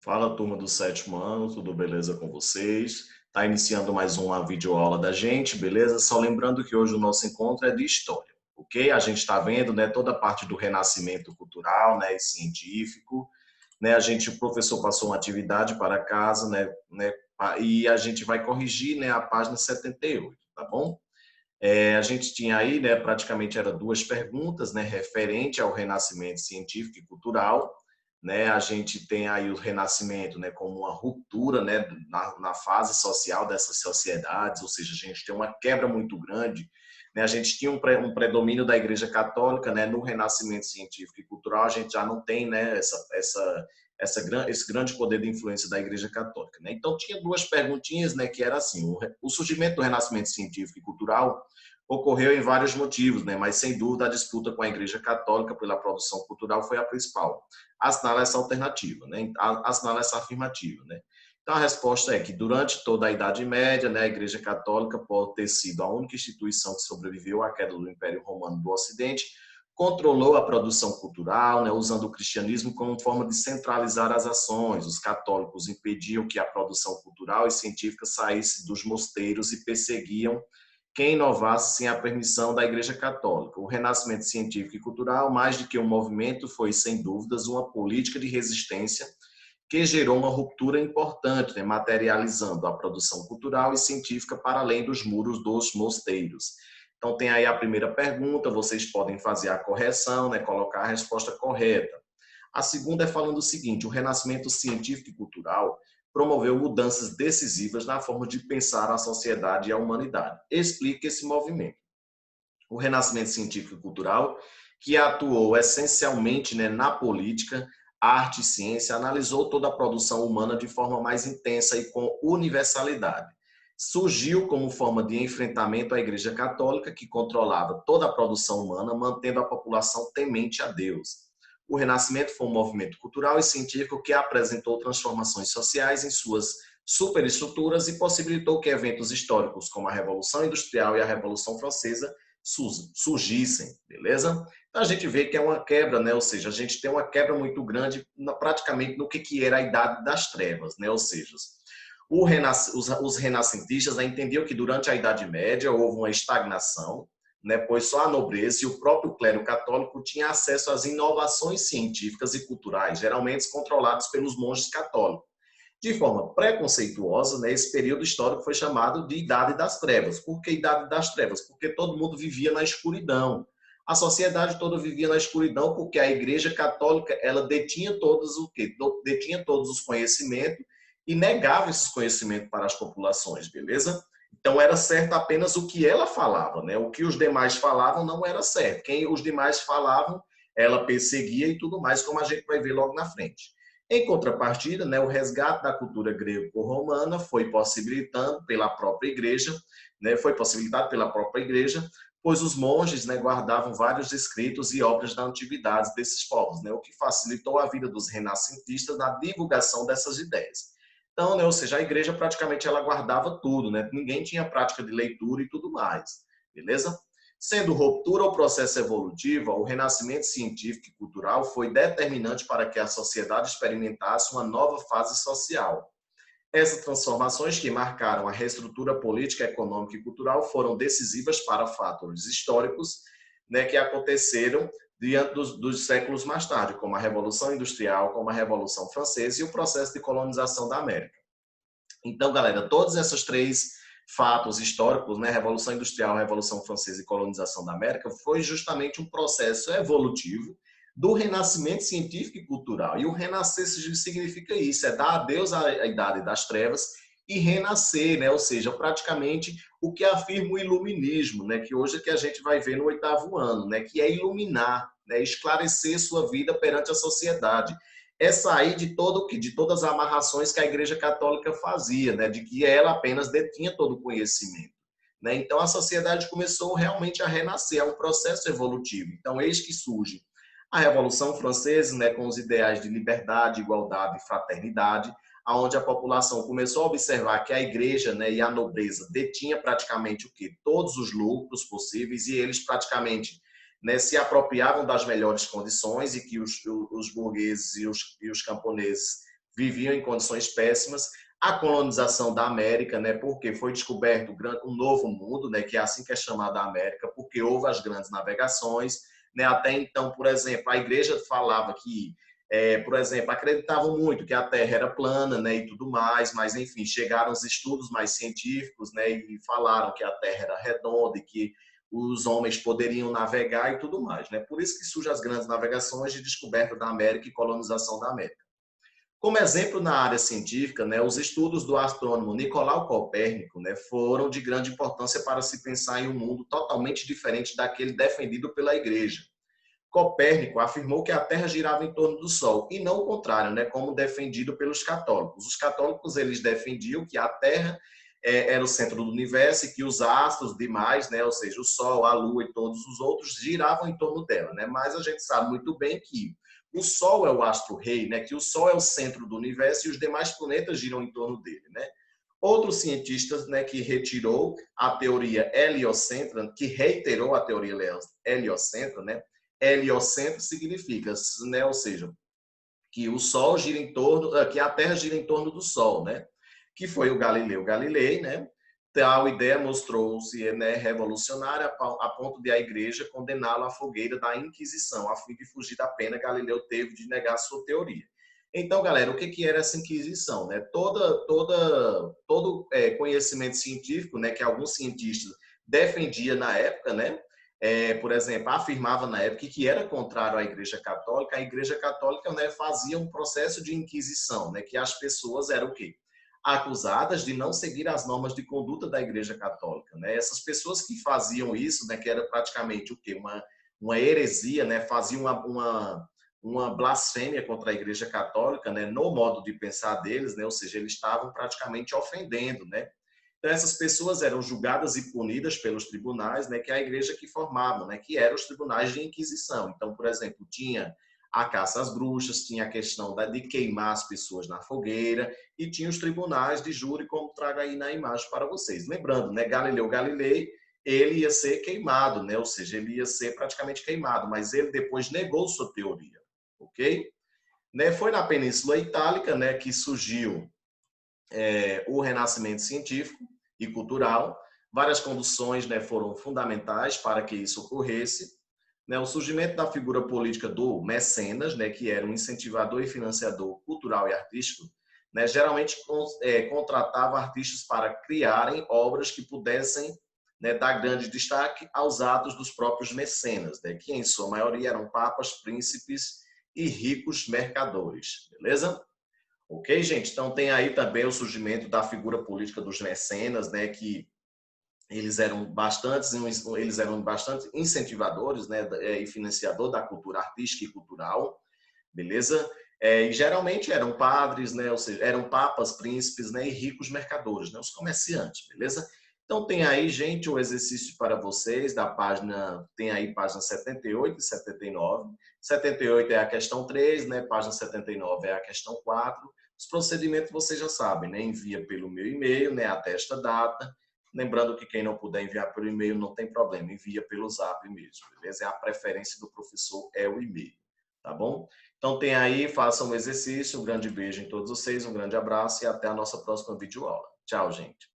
Fala, turma do sétimo ano, tudo beleza com vocês? Está iniciando mais uma videoaula da gente, beleza? Só lembrando que hoje o nosso encontro é de história, ok? A gente está vendo, né, toda a parte do renascimento cultural, né, e científico, né? O professor passou uma atividade para casa, e a gente vai corrigir, né, a página 78, tá bom? A gente tinha aí, né, praticamente era duas perguntas, né, referente ao renascimento científico e cultural, né? A gente tem aí o renascimento, né, como uma ruptura, né, na fase social dessas sociedades, ou seja, a gente tem uma quebra muito grande, né? A gente tinha um predomínio da Igreja Católica, né, no renascimento científico e cultural, a gente já não tem, né, esse grande poder de influência da Igreja Católica, né? Então tinha duas perguntinhas, né, que era assim: o surgimento do renascimento científico e cultural ocorreu em vários motivos, né? Mas sem dúvida a disputa com a Igreja Católica pela produção cultural foi a principal. Assinala essa alternativa, né? Assinala essa afirmativa, né? Então a resposta é que durante toda a Idade Média, né, a Igreja Católica pode ter sido a única instituição que sobreviveu à queda do Império Romano do Ocidente, controlou a produção cultural, né, usando o cristianismo como forma de centralizar as ações. Os católicos impediam que a produção cultural e científica saísse dos mosteiros e perseguiam quem inovasse sem a permissão da Igreja Católica. O renascimento científico e cultural, mais do que um movimento, foi, sem dúvidas, uma política de resistência que gerou uma ruptura importante, né, materializando a produção cultural e científica para além dos muros dos mosteiros. Então, tem aí a primeira pergunta, vocês podem fazer a correção, né, colocar a resposta correta. A segunda é falando o seguinte: o renascimento científico e cultural promoveu mudanças decisivas na forma de pensar a sociedade e a humanidade. Explica esse movimento. O renascimento científico e cultural, que atuou essencialmente, né, na política, arte e ciência, analisou toda a produção humana de forma mais intensa e com universalidade. Surgiu como forma de enfrentamento à Igreja Católica, que controlava toda a produção humana, mantendo a população temente a Deus. O Renascimento foi um movimento cultural e científico que apresentou transformações sociais em suas superestruturas e possibilitou que eventos históricos como a Revolução Industrial e a Revolução Francesa surgissem, beleza? Então a gente vê que é uma quebra, né? Ou seja, a gente tem uma quebra muito grande praticamente no que era a Idade das Trevas, né? Ou seja, os renascentistas, né, entendiam que durante a Idade Média houve uma estagnação, né, pois só a nobreza e o próprio clero católico tinham acesso às inovações científicas e culturais, geralmente controlados pelos monges católicos. De forma preconceituosa, né, esse período histórico foi chamado de Idade das Trevas. Por que Idade das Trevas? Porque todo mundo vivia na escuridão. A sociedade toda vivia na escuridão porque a Igreja Católica, ela detinha todos o quê? Detinha todos os conhecimentos e negava esses conhecimentos para as populações, beleza? Então era certo apenas o que ela falava, né? O que os demais falavam não era certo. Quem os demais falavam, ela perseguia e tudo mais, como a gente vai ver logo na frente. Em contrapartida, né, o resgate da cultura greco-romana foi possibilitado pela própria igreja, pois os monges, né, guardavam vários escritos e obras da antiguidade desses povos, né, o que facilitou a vida dos renascentistas na divulgação dessas ideias. Então, né, ou seja, a igreja praticamente ela guardava tudo, né? Ninguém tinha prática de leitura e tudo mais, beleza? Sendo ruptura ou processo evolutivo, o renascimento científico e cultural foi determinante para que a sociedade experimentasse uma nova fase social. Essas transformações que marcaram a reestrutura política, econômica e cultural foram decisivas para fatores históricos, né, que aconteceram diante dos séculos mais tarde, como a Revolução Industrial, como a Revolução Francesa e o processo de colonização da América. Então, galera, todos esses três fatos históricos, né, Revolução Industrial, Revolução Francesa e colonização da América, foi justamente um processo evolutivo do renascimento científico e cultural. E o renascer significa isso, é dar adeus à idade das trevas e renascer, né? Ou seja, praticamente o que afirma o iluminismo, né? Que hoje é que a gente vai ver no oitavo ano, né? Que é iluminar, né? Esclarecer sua vida perante a sociedade. É sair de todas as amarrações que a Igreja Católica fazia, né? De que ela apenas detinha todo o conhecimento. Né? Então a sociedade começou realmente a renascer, é um processo evolutivo. Então eis que surge a Revolução Francesa, né, com os ideais de liberdade, igualdade e fraternidade, aonde a população começou a observar que a igreja, né, e a nobreza detinha praticamente o quê? Todos os lucros possíveis e eles praticamente, né, se apropriavam das melhores condições e que os burgueses e os camponeses viviam em condições péssimas. A colonização da América, né, porque foi descoberto um novo mundo, né, que é assim que é chamada a América, porque houve as grandes navegações, né, até então, por exemplo, a igreja falava que, por exemplo, acreditavam muito que a Terra era plana, né, e tudo mais, mas enfim, chegaram os estudos mais científicos, né, e falaram que a Terra era redonda e que os homens poderiam navegar e tudo mais, né? Por isso que surgem as grandes navegações de descoberta da América e colonização da América. Como exemplo na área científica, né, os estudos do astrônomo Nicolau Copérnico, né, foram de grande importância para se pensar em um mundo totalmente diferente daquele defendido pela Igreja. Copérnico afirmou que a Terra girava em torno do Sol e não o contrário, né, como defendido pelos católicos. Os católicos eles defendiam que a Terra era o centro do universo e que os astros demais, né, ou seja, o Sol, a Lua e todos os outros giravam em torno dela, né? Mas a gente sabe muito bem que o Sol é o astro-rei, né? Que o Sol é o centro do universo e os demais planetas giram em torno dele, né? Outros cientistas, né, que retirou a teoria heliocêntrica, que reiterou a teoria heliocêntrica, né? Heliocentro significa, né, ou seja, que o Sol gira em torno, que a Terra gira em torno do Sol, né? Que foi o Galileu Galilei, né? Tal ideia mostrou-se, né, revolucionária a ponto de a Igreja condená-lo à fogueira da Inquisição, a fim de fugir da pena Galileu teve de negar sua teoria. Então, galera, o que era essa Inquisição, né? Todo conhecimento científico, né, que alguns cientistas defendia na época, né? Por exemplo, afirmava na época que era contrário à Igreja Católica. A Igreja Católica, né, fazia um processo de inquisição, né, que as pessoas eram o quê? Acusadas de não seguir as normas de conduta da Igreja Católica, né? Essas pessoas que faziam isso, né, que era praticamente o quê? Uma heresia, né? Faziam uma blasfêmia contra a Igreja Católica, né, no modo de pensar deles, né? Ou seja, eles estavam praticamente ofendendo, né? Então, essas pessoas eram julgadas e punidas pelos tribunais, né, que é a igreja que formava, né, que eram os tribunais de inquisição. Então, por exemplo, tinha a caça às bruxas, tinha a questão de queimar as pessoas na fogueira e tinha os tribunais de júri, como trago aí na imagem para vocês. Lembrando, né, Galileu Galilei, ele ia ser queimado, né, ou seja, ele ia ser praticamente queimado, mas ele depois negou sua teoria, ok? Né, foi na Península Itálica, né, que surgiu o renascimento científico e cultural. Várias condições, né, foram fundamentais para que isso ocorresse. Né, o surgimento da figura política do mecenas, né, que era um incentivador e financiador cultural e artístico, né, geralmente contratava artistas para criarem obras que pudessem, né, dar grande destaque aos atos dos próprios mecenas, né, que em sua maioria eram papas, príncipes e ricos mercadores, beleza? Ok, gente? Então tem aí também o surgimento da figura política dos mecenas, né, que eles eram bastante incentivadores, né, e financiador da cultura artística e cultural, beleza? E geralmente eram padres, né, ou seja, eram papas, príncipes, né, e ricos mercadores, né, os comerciantes, beleza? Então tem aí, gente, o exercício para vocês da página, tem aí página 78 e 79. 78 é a questão 3, né, página 79 é a questão 4. Os procedimentos vocês já sabem, né? Envia pelo meu e-mail, né? Atesta a data. Lembrando que quem não puder enviar pelo e-mail não tem problema, envia pelo zap mesmo, beleza? A preferência do professor é o e-mail, tá bom? Então tem aí, façam o exercício. Um grande beijo em todos vocês, um grande abraço e até a nossa próxima videoaula. Tchau, gente.